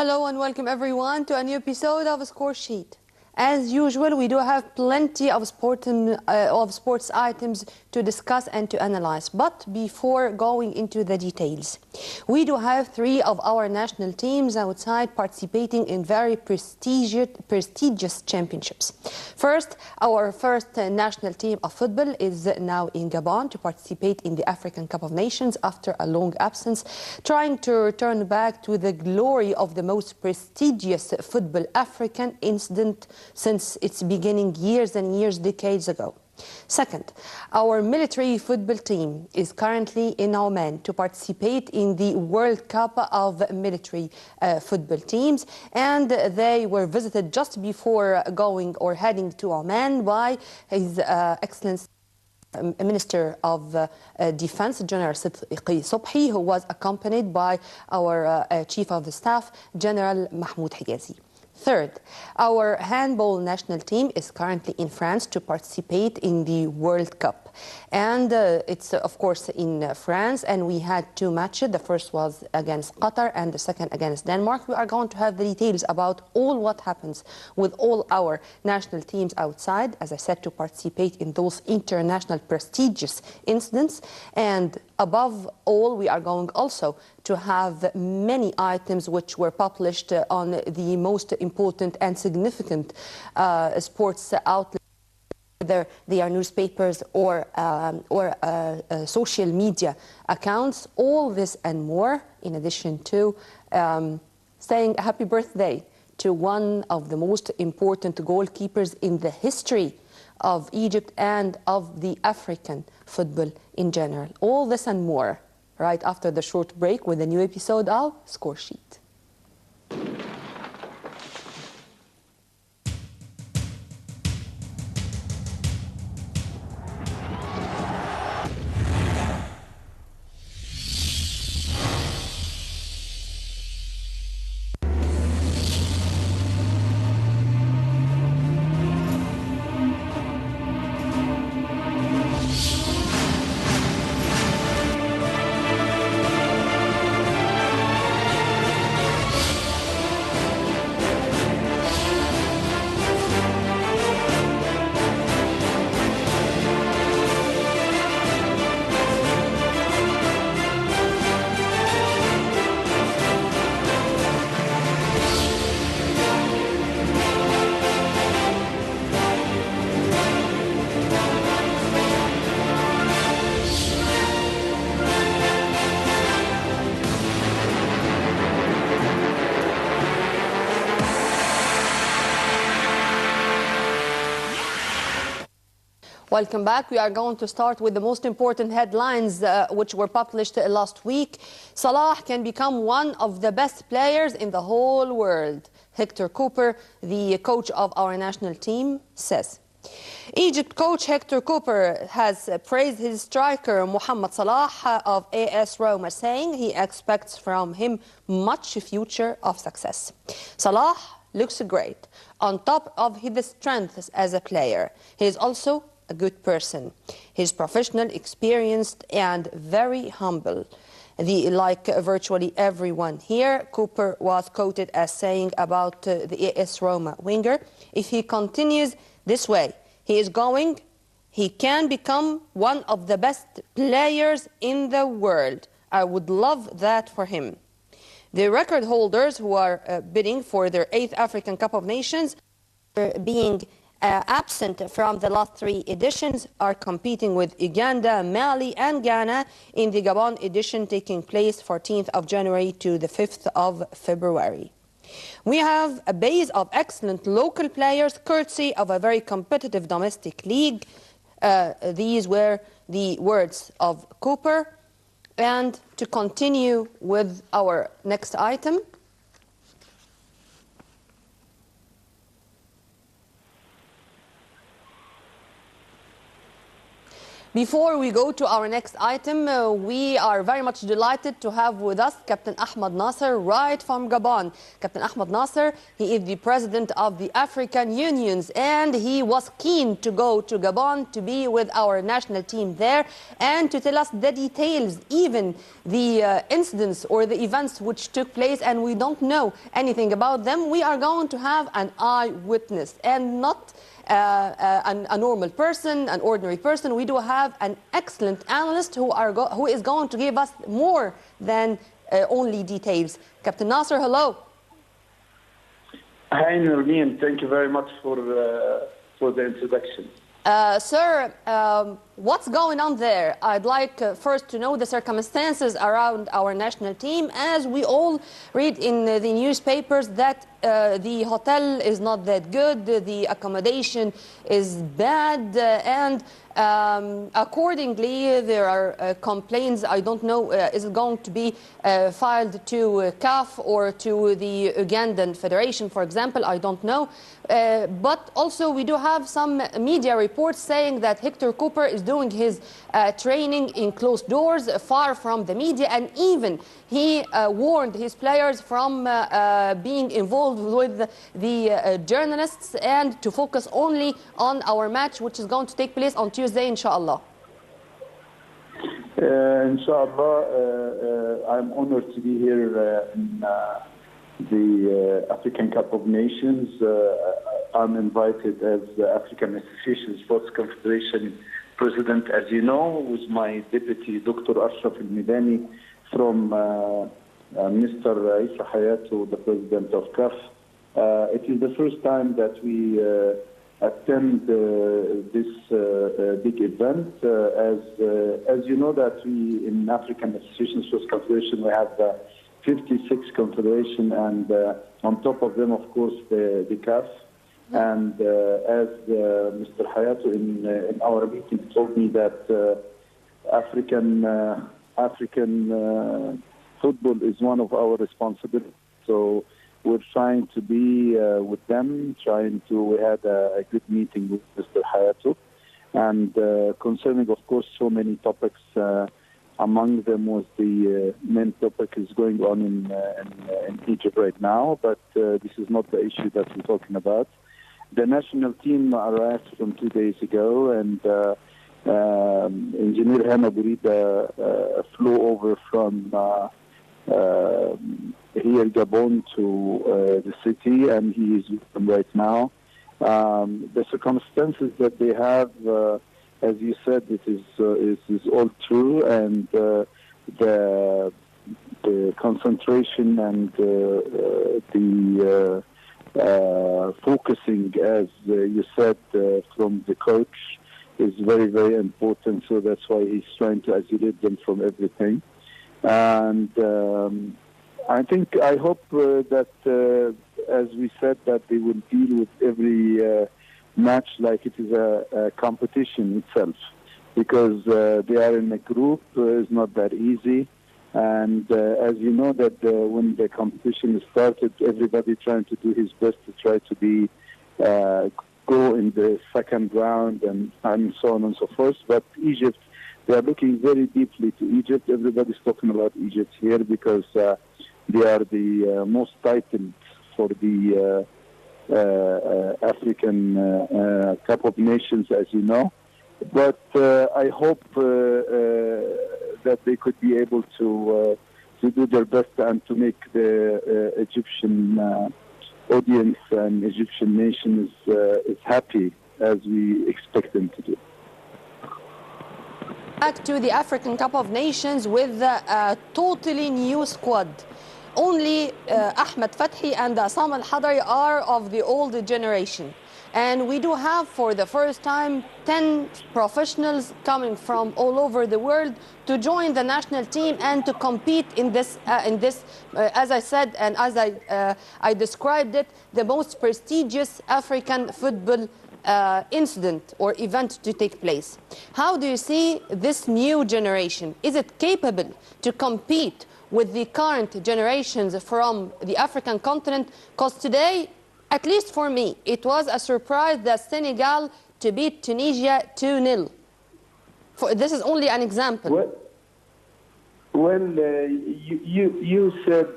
Hello and welcome everyone to a new episode of Score Sheet. As usual, we do have plenty of sports items to discuss and to analyze. But before going into the details, we do have three of our national teams outside participating in very prestigious championships. First, our first national team of football is now in Gabon to participate in the African Cup of Nations after a long absence, trying to return back to the glory of the most prestigious football African incident since its beginning years and years, decades ago. Second, our military football team is currently in Oman to participate in the World Cup of military football teams, and they were visited just before going or heading to Oman by His Excellency Minister of Defense, General Subhi, who was accompanied by our Chief of the Staff, General Mahmoud Higazi. Third, our handball national team is currently in France to participate in the World Cup. And it's, of course, in France, and we had two matches. The first was against Qatar and the second against Denmark. We are going to have the details about all what happens with all our national teams outside, as I said, to participate in those international prestigious incidents. And above all, we are going also to have many items which were published on the most important and significant sports outlets, whether they are newspapers or social media accounts. All this and more, in addition to saying a happy birthday to one of the most important goalkeepers in the history of Egypt and of the African football in general. All this and more right after the short break with a new episode of Score Sheet. Welcome back. We are going to start with the most important headlines which were published last week. Salah can become one of the best players in the whole world. Hector Cooper, the coach of our national team, says. Egypt coach Hector Cooper has praised his striker Mohamed Salah of AS Roma, saying he expects from him much future of success. Salah looks great. On top of his strengths as a player, he is also a good person. He's professional, experienced, and very humble. Like virtually everyone here, Cooper was quoted as saying about the AS Roma winger, if he continues this way, he can become one of the best players in the world. I would love that for him. The record holders who are bidding for their 8th African Cup of Nations being absent from the last 3 editions are competing with Uganda, Mali and Ghana in the Gabon edition taking place 14th of January to the 5th of February. We have a base of excellent local players courtesy of a very competitive domestic league. These were the words of Cooper. And to continue with our next item, Before we go to our next item, we are very much delighted to have with us Captain Ahmed Nasser, right from Gabon. Captain Ahmed Nasser, he is the president of the African Unions, and he was keen to go to Gabon to be with our national team there and to tell us the details, even the incidents or the events which took place, and we don't know anything about them. We are going to have an eyewitness and not a normal person, an ordinary person. We do have an excellent analyst who is going to give us more than only details. Captain Nasser, hello. Hi, Nermeen. Thank you very much for the introduction. Sir, what's going on there? I'd like first to know the circumstances around our national team, as we all read in the newspapers that the hotel is not that good, the accommodation is bad, and accordingly there are complaints. I don't know, is it going to be filed to CAF or to the Ugandan Federation, for example? I don't know. But also we do have some media reports saying that Hector Cooper is doing his training in closed doors, far from the media, and even he warned his players from being involved with the journalists and to focus only on our match, which is going to take place on Tuesday, inshallah. Inshallah, I'm honored to be here in the African Cup of Nations. I'm invited as the African Association Sports Confederation President, as you know, with my deputy, Dr. Ashraf Al-Midani, from Mr. Isa Hayatou, the President of CAF. It is the first time that we attend this big event. As you know, that we in African Association Sports Confederation, we have 56 confederation, and on top of them, of course, the CAF. And as Mr. Hayatou in our meeting told me that African football is one of our responsibilities. So we're trying to be with them, we had a good meeting with Mr. Hayatou. And concerning, of course, so many topics, among them was the main topic is going on in Egypt right now, but this is not the issue that we're talking about. The national team arrived from 2 days ago, and Engineer Hannah Bourida flew over from here Gabon to the city, and he is with them right now. The circumstances that they have, as you said, it is all true, and the concentration and the focusing, as you said, from the coach is very, very important. So that's why he's trying to isolate them from everything. And I hope that, as we said, that they will deal with every match like it is a competition itself, because they are in a group. It's not that easy. And as you know, that when the competition started, everybody trying to do his best to try to be go in the second round and so on and so forth. But Egypt, they are looking very deeply to Egypt. Everybody's talking about Egypt here because they are the most titled for the African Cup of Nations, as you know. But I hope that they could be able to do their best and to make the Egyptian audience and Egyptian nation is happy, as we expect them to do. Back to the African Cup of Nations with a totally new squad. Only Ahmed Fathi and Assam Al-Hadari are of the old generation. And we do have, for the first time, 10 professionals coming from all over the world to join the national team and to compete in this, as I said and as I described it, the most prestigious African football incident or event to take place. How do you see this new generation? Is it capable to compete with the current generations from the African continent? Because today, at least for me, it was a surprise that Senegal to beat Tunisia 2-0. This is only an example. Well, you said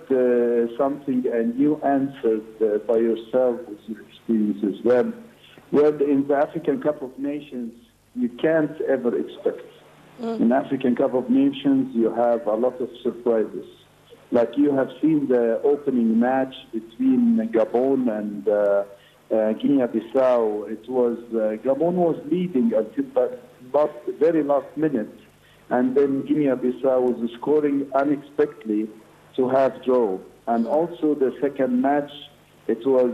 something and you answered by yourself with your experiences. Well, in the African Cup of Nations, you can't ever expect. In African Cup of Nations, you have a lot of surprises. Like you have seen the opening match between Gabon and Guinea-Bissau. It was Gabon was leading until the very last minute, and then Guinea-Bissau was scoring unexpectedly to have draw. And also the second match, it was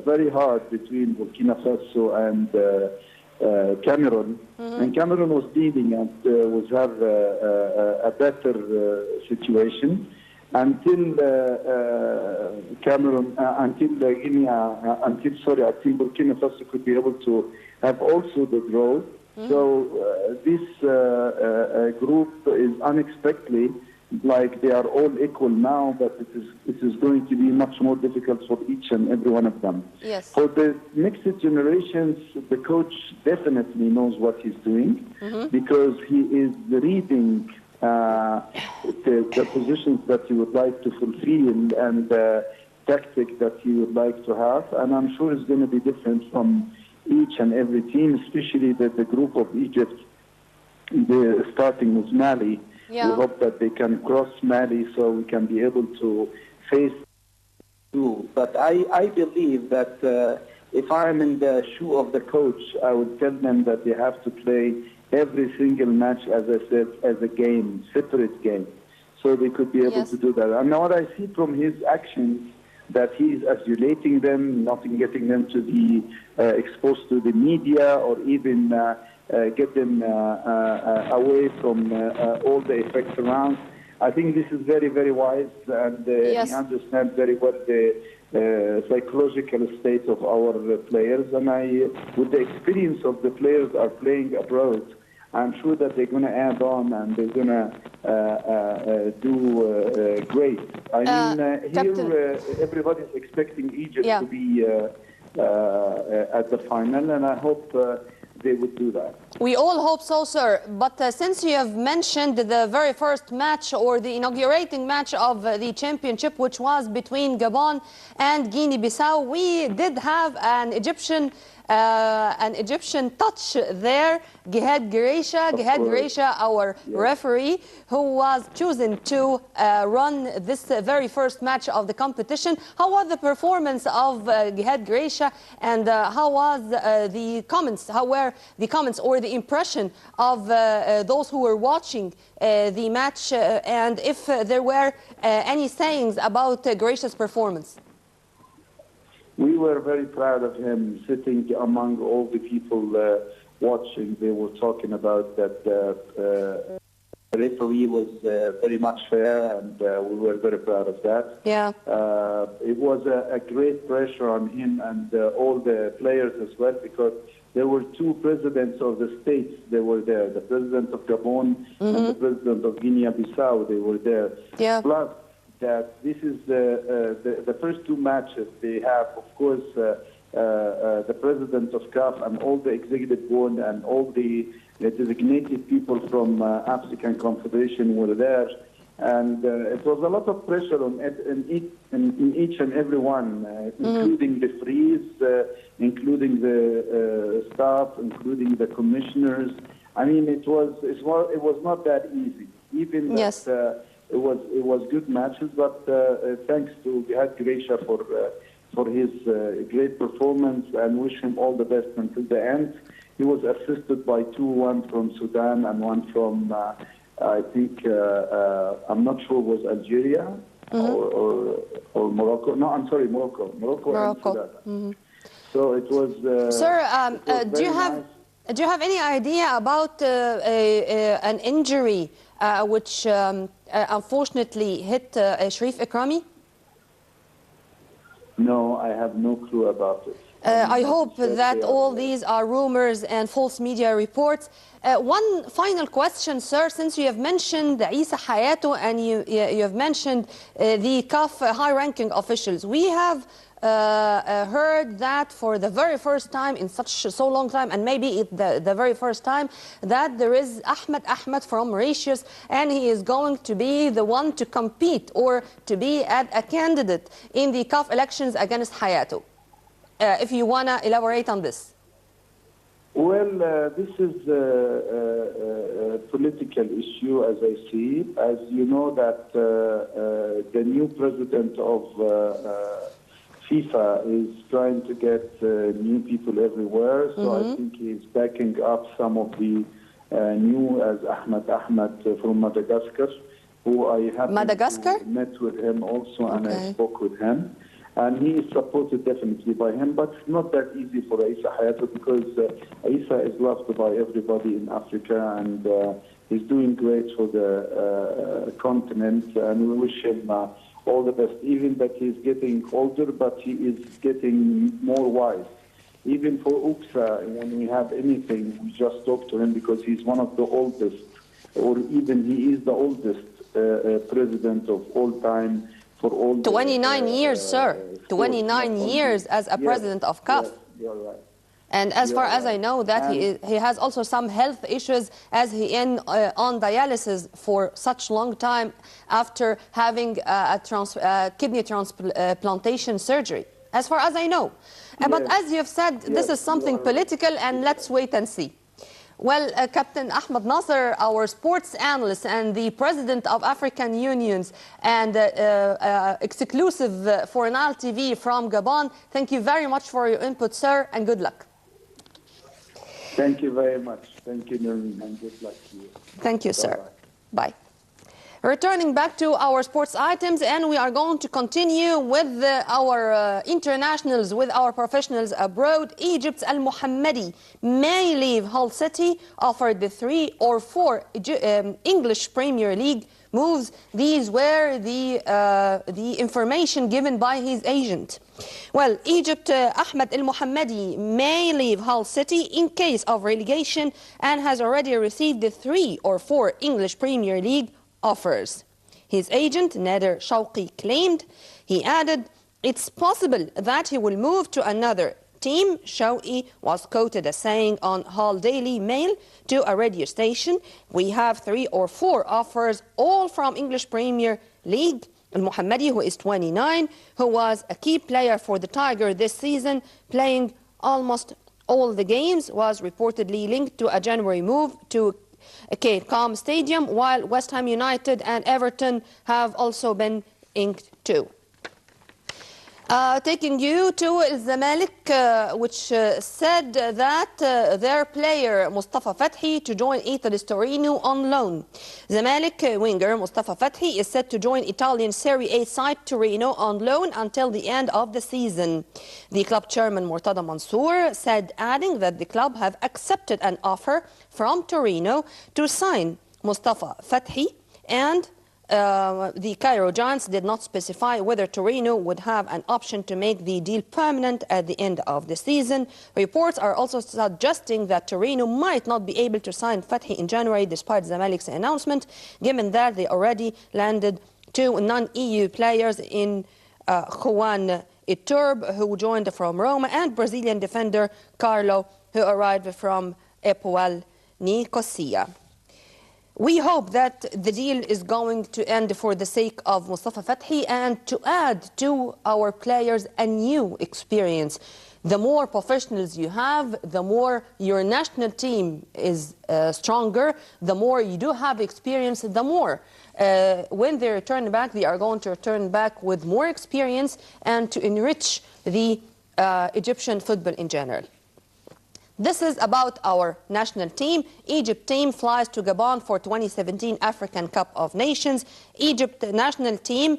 very hard between Burkina Faso and Cameroon, and Cameroon was leading and was have a better situation until until Burkina Faso could be able to have also the draw. So this group is unexpectedly, like they are all equal now, but it is going to be much more difficult for each and every one of them. Yes. For the next generations, the coach definitely knows what he's doing because he is reading the positions that he would like to fulfill and the tactic that he would like to have. And I'm sure it's going to be different from each and every team, especially the group of Egypt, starting with Mali. Yeah. We hope that they can cross Mali so we can be able to face two. But I believe that if I'm in the shoe of the coach, I would tell them that they have to play every single match, as I said, as a game, separate game, so they could be able to do that. And what I see from his actions, that he is isolating them, not getting them to be exposed to the media or even get them away from all the effects around. I think this is very, very wise, and he understands very well the psychological state of our players. And with the experience of the players are playing abroad, I'm sure that they're going to add on and they're going to do great. I mean, here everybody's expecting Egypt to be at the final, and I hope they would do that. We all hope so, sir. But since you have mentioned the very first match or the inaugurating match of the championship, which was between Gabon and Guinea-Bissau, we did have an Egyptian touch there, Gihad Gresha, our referee, who was chosen to run this very first match of the competition. How was the performance of Gihad Gresha, and how was the comments? How were the comments or the impression of those who were watching the match, and if there were any sayings about Gresha's performance? We were very proud of him sitting among all the people watching. They were talking about that the referee was very much fair, and we were very proud of that. Yeah. It was a great pressure on him and all the players as well, because there were two presidents of the states. They were there, the president of Gabon and the president of Guinea-Bissau. They were there. Yeah. Plus, that this is the first two matches they have. Of course, the president of CAF and all the executive board and all the designated people from African Confederation were there, and it was a lot of pressure on in each and every one, including the referees, including the staff, including the commissioners. I mean, it was not that easy. Even that. It was good matches, but thanks to Gihad Gresha for his great performance, and wish him all the best until the end. He was assisted by one from Sudan and one from I think I'm not sure was Algeria or Morocco. No, I'm sorry, Morocco and Sudan. So it was. Sir, do you have any idea about an injury which unfortunately hit Sharif Ikrami? No, I have no clue about it. I hope that all these are rumors and false media reports. One final question, sir, since you have mentioned Issa Hayatou and you have mentioned the CAF high-ranking officials. We have heard that for the very first time in so long time, and maybe the very first time, that there is Ahmed from Mauritius, and he is going to be the one to compete or to be a candidate in the CAF elections against Hayatou. If you want to elaborate on this. Well, this is a political issue, as I see it. As you know, that the new president of FIFA is trying to get new people everywhere. So I think he's backing up some of the new, as Ahmed from Madagascar, who I have met with him also, and I spoke with him. And he is supported definitely by him, but it's not that easy for Issa Hayatou, because Issa is loved by everybody in Africa, and he's doing great for the continent, and we wish him all the best. Even that he's getting older, but he is getting more wise. Even for UPSA, when we have anything, we just talk to him, because he's one of the oldest, or even he is the oldest president of all time. For all 29 years, sir. 29 years as a president of CAF. Yes, you're right. And as far as I know, that he has also some health issues, as he is on dialysis for such long time after having a kidney transplantation surgery, as far as I know. But as you have said, this is something political, and let's wait and see. Well, Captain Ahmed Nasser, our sports analyst and the president of African Unions and exclusive for Nile TV from Gabon, thank you very much for your input, sir, and good luck. Thank you very much. Thank you, Noreen, and good luck to you. Thank you, sir. Bye. Returning back to our sports items, and we are going to continue with our internationals, with our professionals abroad. Egypt's Al Mohammadi may leave Hull City, offered the 3 or 4 English Premier League moves. These were the information given by his agent. Well, Egypt, Ahmed Al Mohammadi may leave Hull City in case of relegation, and has already received the 3 or 4 English Premier League offers. His agent, Nader Shawqi, claimed. He added, it's possible that he will move to another team. Shawqi was quoted as saying on Hull Daily Mail to a radio station, we have 3 or 4 offers, all from English Premier League. Al-Mohammadi, who is 29, who was a key player for the Tiger this season, playing almost all the games, was reportedly linked to a January move to Cape Calm Stadium, while West Ham United and Everton have also been inked too. Taking you to Zamalek, which said that their player Mustafa Fathi to join Italy's Torino on loan. Zamalek winger Mustafa Fathi is set to join Italian Serie A side Torino on loan until the end of the season. The club chairman Murtada Mansour said, adding that the club have accepted an offer from Torino to sign Mustafa Fathi, and the Cairo Giants did not specify whether Torino would have an option to make the deal permanent at the end of the season. Reports are also suggesting that Torino might not be able to sign Fathi in January despite Zamalek's announcement, given that they already landed 2 non-EU players in Juan Iturbe, who joined from Roma, and Brazilian defender Carlo, who arrived from Apoel Nicosia. We hope that the deal is going to end for the sake of Mustafa Fathi and to add to our players a new experience. The more professionals you have, the more your national team is stronger, the more you do have experience, the more when they return back, they are going to return back with more experience and to enrich the Egyptian football in general. This is about our national team. Egypt team flies to Gabon for 2017 African Cup of Nations. Egypt national team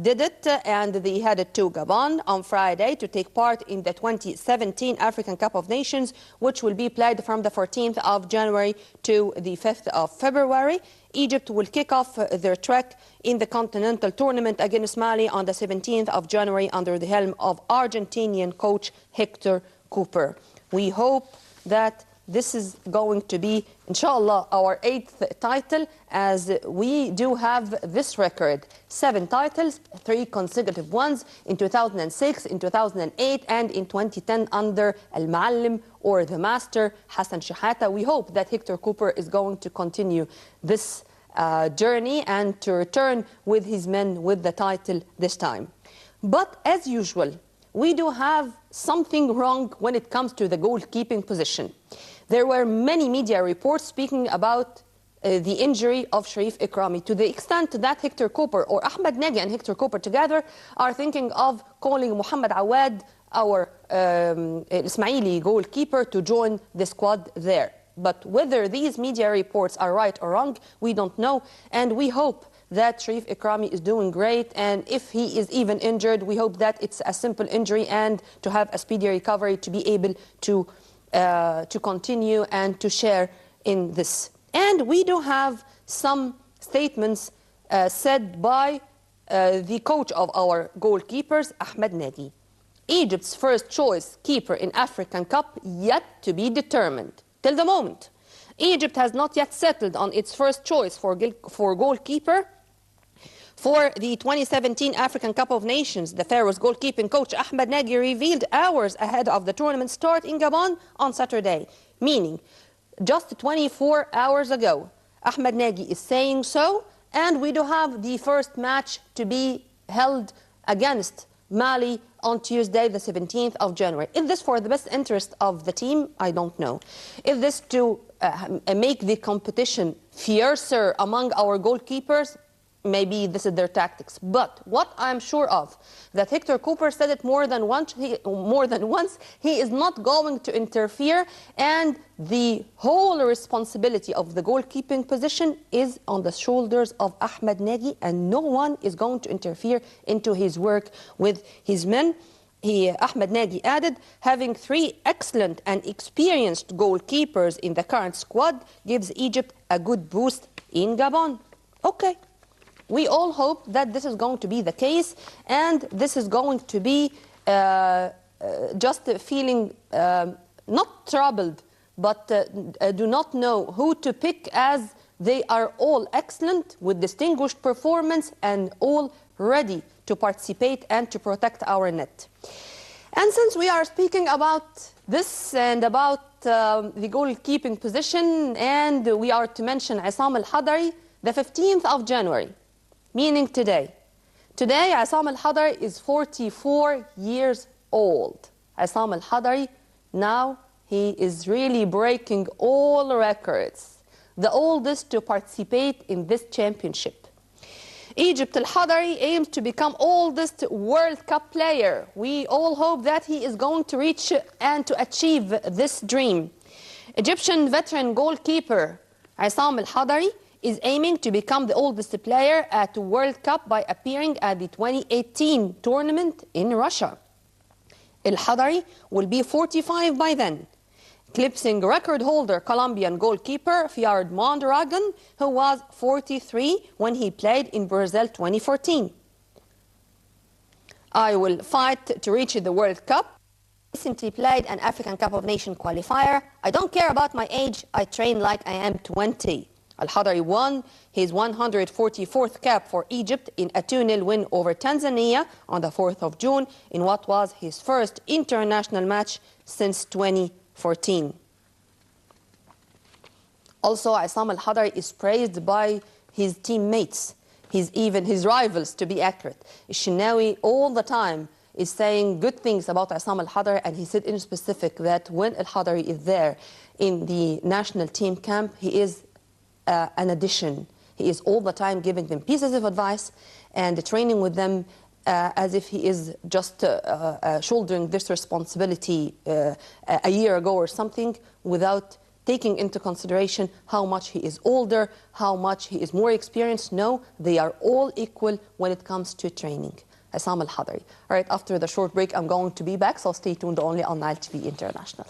did it, and they headed to Gabon on Friday to take part in the 2017 African Cup of Nations, which will be played from the 14th of January to the 5th of February. Egypt will kick off their trek in the continental tournament against Mali on the 17th of January under the helm of Argentinian coach Hector Cooper. We hope that this is going to be, inshallah, our 8th title, as we do have this record. 7 titles, 3 consecutive ones in 2006, in 2008, and in 2010 under Al-Muallim, or the master, Hassan Shahata. We hope that Hector Cooper is going to continue this journey and to return with his men with the title this time. But as usual, we do have something wrong when it comes to the goalkeeping position. There were many media reports speaking about the injury of Sharif Ikrami, to the extent that Hector Cooper, or Ahmed Nagy and Hector Cooper together, are thinking of calling Mohamed Awad, our Ismaili goalkeeper, to join the squad there. But whether these media reports are right or wrong, we don't know, and we hope that Sharif Ikrami is doing great, and if he is even injured, we hope that it's a simple injury and to have a speedy recovery to be able to continue and to share in this. And we do have some statements said by the coach of our goalkeepers, Ahmed Nagy. Egypt's first choice keeper in African Cup yet to be determined. Till the moment, Egypt has not yet settled on its first choice for goalkeeper. For the 2017 African Cup of Nations, the Pharaohs goalkeeping coach Ahmed Nagy revealed hours ahead of the tournament start in Gabon on Saturday, meaning just 24 hours ago. Ahmed Nagy is saying so, and we do have the first match to be held against Mali on Tuesday, the 17th of January. Is this for the best interest of the team? I don't know. Is this to make the competition fiercer among our goalkeepers? Maybe this is their tactics. But what I'm sure of, that Hector Cooper said it more than once, he is not going to interfere, and the whole responsibility of the goalkeeping position is on the shoulders of Ahmed Nagy, and no one is going to interfere into his work with his men. Ahmed Nagy added, having 3 excellent and experienced goalkeepers in the current squad gives Egypt a good boost in Gabon. Okay. We all hope that this is going to be the case, and this is going to be just feeling not troubled, but do not know who to pick, as they are all excellent with distinguished performance and all ready to participate and to protect our net. And since we are speaking about this and about the goalkeeping position, and we are to mention Isam Al-Hadari, the 15th of January, meaning today. Today, Isam Al-Hadari is 44 years old. Isam Al-Hadari, now he is really breaking all records. The oldest to participate in this championship. Egypt Al-Hadari aims to become oldest World Cup player. We all hope that he is going to reach and to achieve this dream. Egyptian veteran goalkeeper Isam Al-Hadari is aiming to become the oldest player at the World Cup by appearing at the 2018 tournament in Russia. Al-Hadari will be 45 by then, eclipsing record holder Colombian goalkeeper Fiard Mondragon, who was 43 when he played in Brazil 2014. I will fight to reach the World Cup. Recently played an African Cup of Nations qualifier. I don't care about my age, I train like I am 20. Al-Hadari won his 144th cap for Egypt in a 2-0 win over Tanzania on the 4th of June in what was his first international match since 2014. Also, Isam Al-Hadari is praised by his teammates, even his rivals, to be accurate. Shinawi all the time is saying good things about Isam Al-Hadari, and he said in specific that when Al-Hadari is there in the national team camp, he is an addition. He is all the time giving them pieces of advice and training with them as if he is just shouldering this responsibility a year ago or something, without taking into consideration how much he is older, how much he is more experienced. No, they are all equal when it comes to training. Isam Al-Hadari. All right, after the short break, I'm going to be back, so stay tuned only on Nile TV International.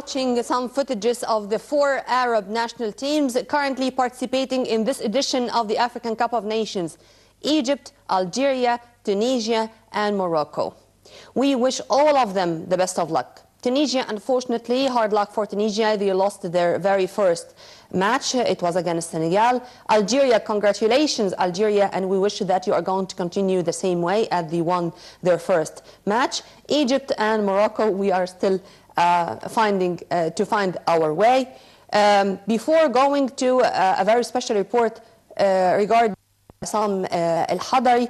watching some footages of the 4 Arab national teams currently participating in this edition of the African Cup of Nations: Egypt, Algeria, Tunisia, and Morocco. We wish all of them the best of luck. Tunisia, unfortunately, hard luck for Tunisia. They lost their very first match. It was against Senegal. Algeria, congratulations, Algeria, and we wish that you are going to continue the same way as they won their first match. Egypt and Morocco, we are still find our way. Before going to a very special report regarding Assam Al-Hadari,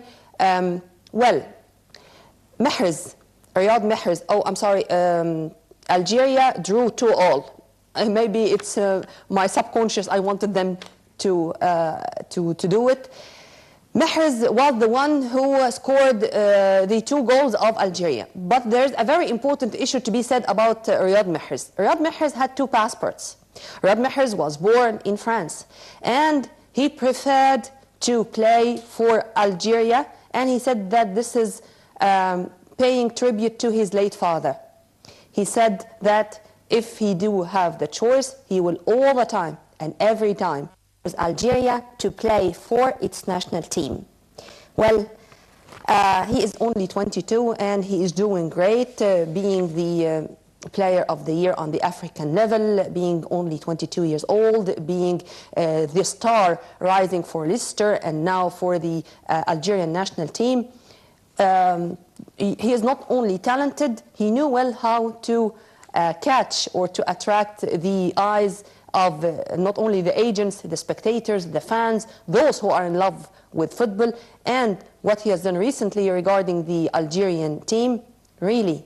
Riyad Mahrez, Algeria drew 2-2. Maybe it's my subconscious, I wanted them to do it. Mahrez was the one who scored the 2 goals of Algeria. But there's a very important issue to be said about Riyad Mahrez. Riyad Mahrez had 2 passports. Riyad Mahrez was born in France, and he preferred to play for Algeria, and he said that this is paying tribute to his late father. He said that if he do have the choice, he will all the time and every time choose Algeria to play for its national team. Well, he is only 22 and he is doing great, being the player of the year on the African level, being only 22 years old, being the star rising for Leicester and now for the Algerian national team. He is not only talented, he knew well how to catch or to attract the eyes of not only the agents, the spectators, the fans, those who are in love with football. And what he has done recently regarding the Algerian team really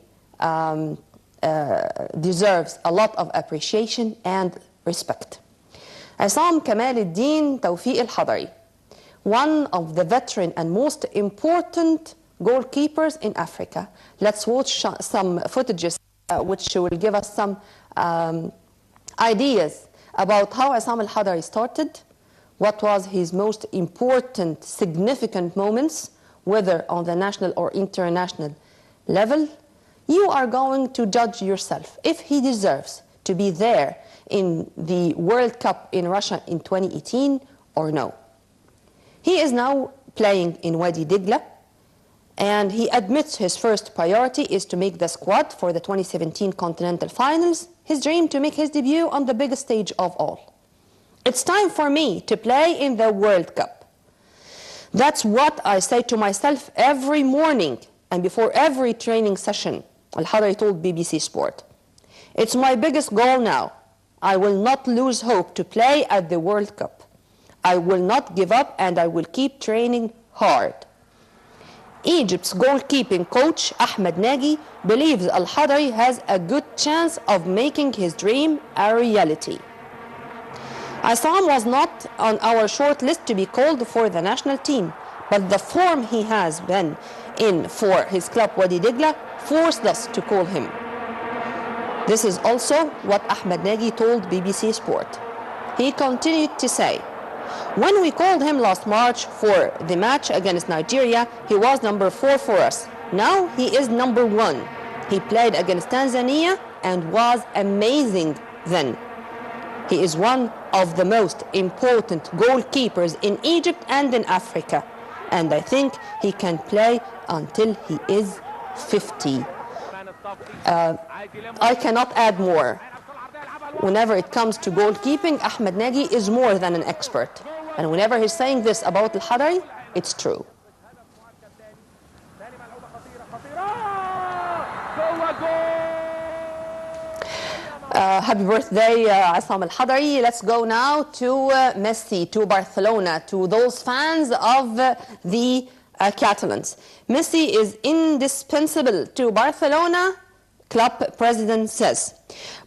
deserves a lot of appreciation and respect. Assam Kamaluddin Tawfiq Al-Hadari, one of the veteran and most important goalkeepers in Africa. Let's watch some footages which will give us some ideas about how Assam Al-Hadari started, what was his most important, significant moments, whether on the national or international level. You are going to judge yourself if he deserves to be there in the World Cup in Russia in 2018 or no. He is now playing in Wadi Degla, and he admits his first priority is to make the squad for the 2017 Continental Finals, his dream to make his debut on the biggest stage of all. It's time for me to play in the World Cup. That's what I say to myself every morning and before every training session, Al-Hadari told BBC Sport. It's my biggest goal now. I will not lose hope to play at the World Cup. I will not give up and I will keep training hard. Egypt's goalkeeping coach Ahmed Nagy believes Al-Hadari has a good chance of making his dream a reality. Assam was not on our short list to be called for the national team, but the form he has been in for his club Wadi Degla forced us to call him. This is also what Ahmed Nagy told BBC Sport. He continued to say, when we called him last March for the match against Nigeria, he was number 4 for us. Now he is number 1. He played against Tanzania and was amazing then. He is one of the most important goalkeepers in Egypt and in Africa. And I think he can play until he is 50. I cannot add more. Whenever it comes to goalkeeping, Ahmed Nagy is more than an expert. And whenever he's saying this about Al-Hadari, it's true. Happy birthday, Assam Al-Hadari. Let's go now to Messi, to Barcelona, to those fans of the Catalans. Messi is indispensable to Barcelona, club president says.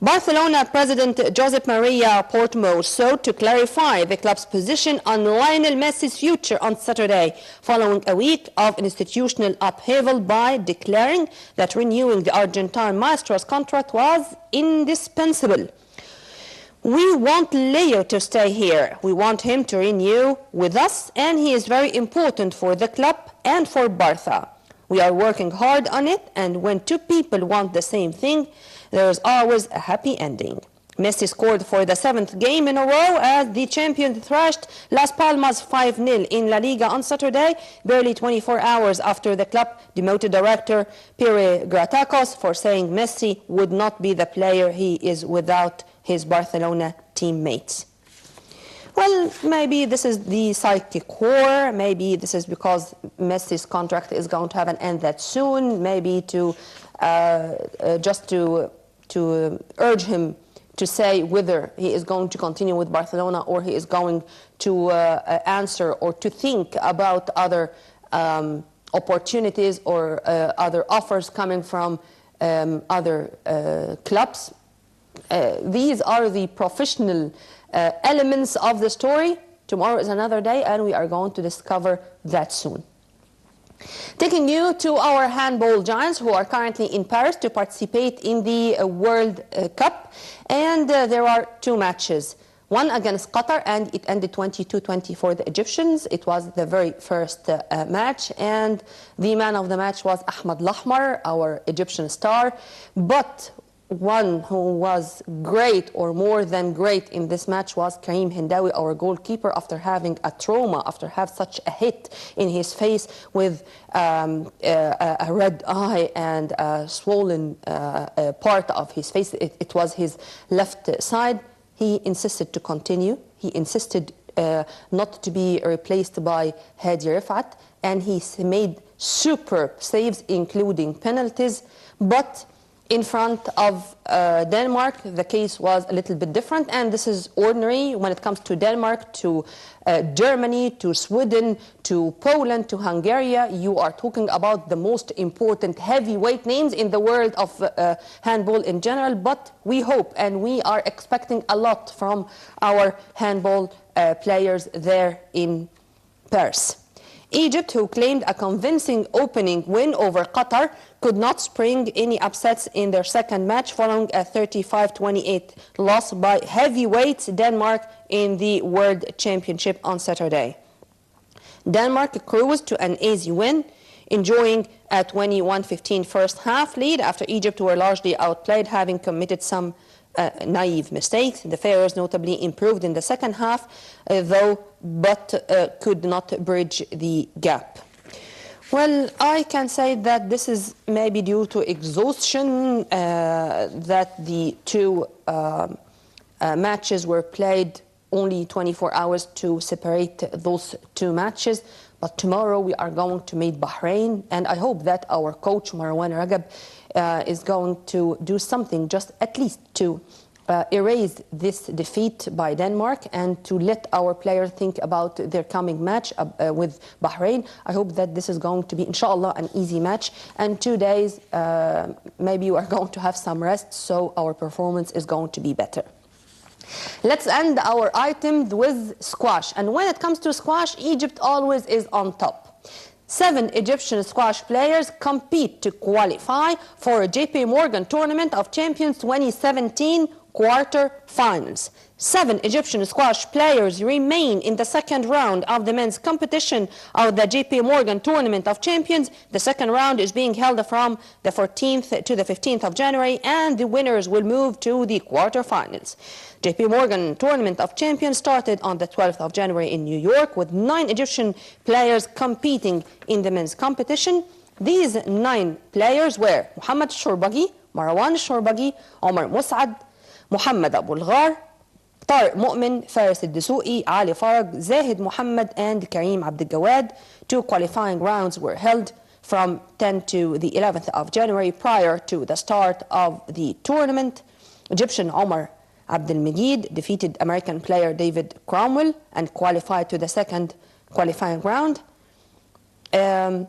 Barcelona president Josep Maria Portimao sought to clarify the club's position on Lionel Messi's future on Saturday, following a week of institutional upheaval by declaring that renewing the Argentine maestro's contract was indispensable. We want Leo to stay here. We want him to renew with us, and he is very important for the club and for Barca. We are working hard on it, and when two people want the same thing, there's always a happy ending. Messi scored for the 7th game in a row as the champion thrashed Las Palmas 5-0 in La Liga on Saturday, barely 24 hours after the club demoted director Pere Gratakos for saying Messi would not be the player he is without his Barcelona teammates. Well, maybe this is the psychic war. Maybe this is because Messi's contract is going to have an end that soon. Maybe to just to urge him to say whether he is going to continue with Barcelona or he is going to answer or to think about other opportunities or other offers coming from other clubs. These are the professional elements of the story. Tomorrow is another day, and we are going to discover that soon. Taking you to our handball giants who are currently in Paris to participate in the World Cup. And there are two matches. One against Qatar, and it ended 22-20 for the Egyptians. It was the very first match, and the man of the match was Ahmad Lahmar, our Egyptian star. But one who was great or more than great in this match was Karim Hindawi, our goalkeeper, after having a trauma, after having such a hit in his face with a red eye and a swollen part of his face. It was his left side. He insisted to continue. He insisted not to be replaced by Hadi Rifat, and he made superb saves, including penalties. But in front of Denmark, the case was a little bit different, and this is ordinary when it comes to Denmark, to Germany, to Sweden, to Poland, to Hungary. You are talking about the most important heavyweight names in the world of handball in general, but we hope and we are expecting a lot from our handball players there in Paris. Egypt, who claimed a convincing opening win over Qatar, could not spring any upsets in their second match following a 35-28 loss by heavyweights Denmark in the World Championship on Saturday. Denmark cruised to an easy win, enjoying a 21-15 first half lead after Egypt were largely outplayed, having committed some naive mistakes. The Pharaohs notably improved in the second half, but could not bridge the gap. Well, I can say that this is maybe due to exhaustion, that the two matches were played only 24 hours to separate those two matches. But tomorrow we are going to meet Bahrain, and I hope that our coach Marwan Ragab is going to do something, just at least to erase this defeat by Denmark and to let our players think about their coming match with Bahrain. I hope that this is going to be, inshallah, an easy match. And 2 days, maybe you are going to have some rest, so our performance is going to be better. Let's end our item with squash. And when it comes to squash, Egypt always is on top. 7 Egyptian squash players compete to qualify for a JP Morgan Tournament of Champions 2017 quarter-finals. 7 Egyptian squash players remain in the second round of the men's competition of the JP Morgan Tournament of Champions. The second round is being held from the 14th to the 15th of January, and the winners will move to the quarter-finals. JP Morgan Tournament of Champions started on the 12th of January in New York with 9 Egyptian players competing in the men's competition. These 9 players were Mohamed Shourbaghi, Marwan Shourbaghi, Omar Mus'ad, Mohamed Abu Al-Ghar, Tariq Mu'min, Faris Al-Dasuqi, Ali Farag, Zahid Muhammad, and Karim Abdelgawad. 2 qualifying rounds were held from 10th to the 11th of January prior to the start of the tournament. Egyptian Omar Abdelmajid defeated American player David Cromwell and qualified to the second qualifying round. And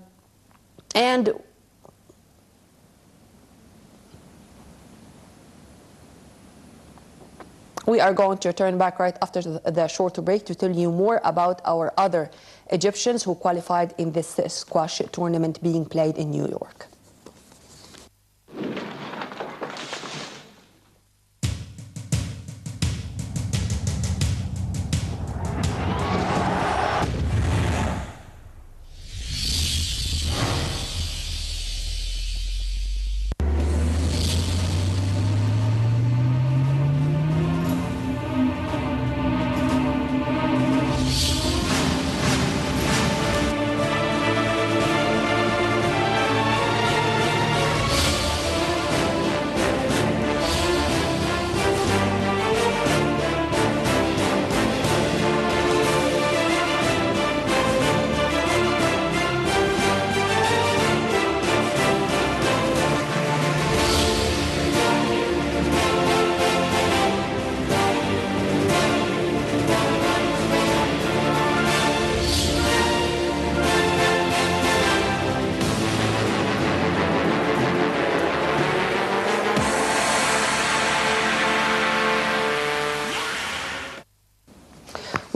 we are going to return back right after the short break to tell you more about our other Egyptians who qualified in this squash tournament being played in New York.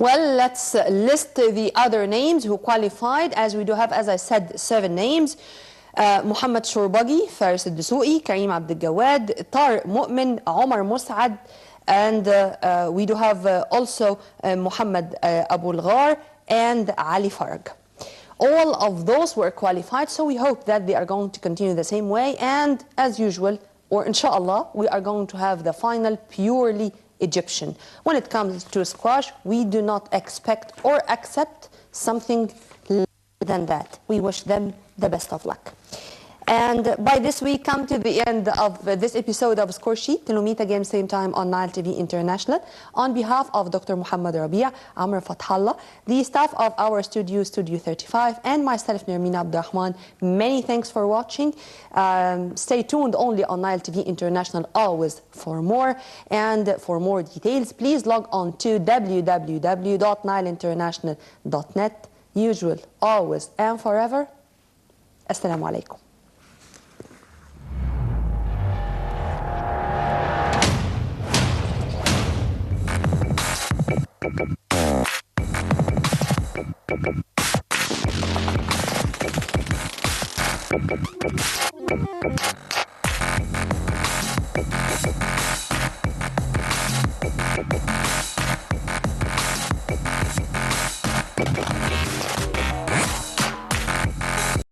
Well, let's list the other names who qualified, as we do have, as I said, 7 names. محمد شوربجي, فارس الدسوقي, كريم عبد الجواد, طارق مؤمن, عمر مسعد, and we do have also Muhammad Abu Al-Ghar and Ali Farag. All of those were qualified, so we hope that they are going to continue the same way, and as usual, or inshallah, we are going to have the final purely Egyptian. When it comes to squash, we do not expect or accept something less than that. We wish them the best of luck. And by this we come to the end of this episode of Score Sheet. Till we meet again same time on Nile TV International. On behalf of Dr. Muhammad Rabia, Amr Fathallah, the staff of our studio, Studio 35, and myself, Nermina Abdurrahman, many thanks for watching. Stay tuned only on Nile TV International always for more. And for more details, please log on to www.nileinternational.net. Usual, always, and forever. Assalamu alaikum. Thank you.